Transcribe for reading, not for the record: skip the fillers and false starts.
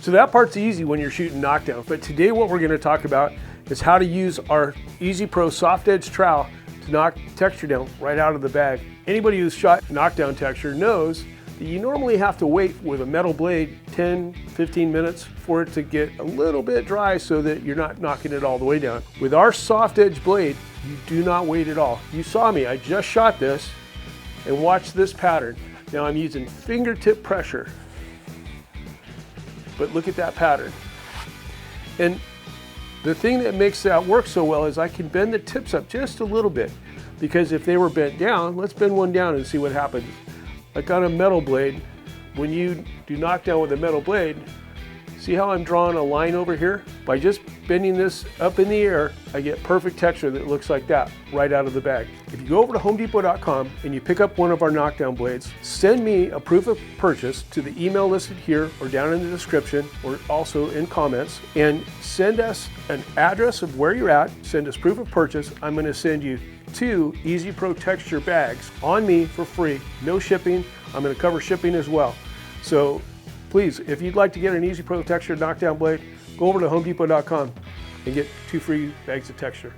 So that part's easy when you're shooting knockdown, but today what we're going to talk about is how to use our Easy Pro soft edge trowel to knock texture down right out of the bag. Anybody who's shot knockdown texture knows that you normally have to wait with a metal blade 10-15 minutes for it to get a little bit dry so that you're not knocking it all the way down. With our soft edge blade, you do not wait at all. You saw me, I just shot this, and watch this pattern. Now I'm using fingertip pressure, but look at that pattern. And the thing that makes that work so well is I can bend the tips up just a little bit, because if they were bent down, let's bend one down and see what happens. Like on a metal blade, when you do knockdown with a metal blade, see how I'm drawing a line over here? By just bending this up in the air, I get perfect texture that looks like that right out of the bag. If you go over to homedepot.com and you pick up one of our knockdown blades, send me a proof of purchase to the email listed here or down in the description or also in comments, and send us an address of where you're at, send us proof of purchase. I'm going to send you 2 Easy Pro texture bags on me for free, no shipping. I'm going to cover shipping as well. So please, if you'd like to get an Easy Pro texture knockdown blade, go over to homedepot.com and get 2 free bags of texture.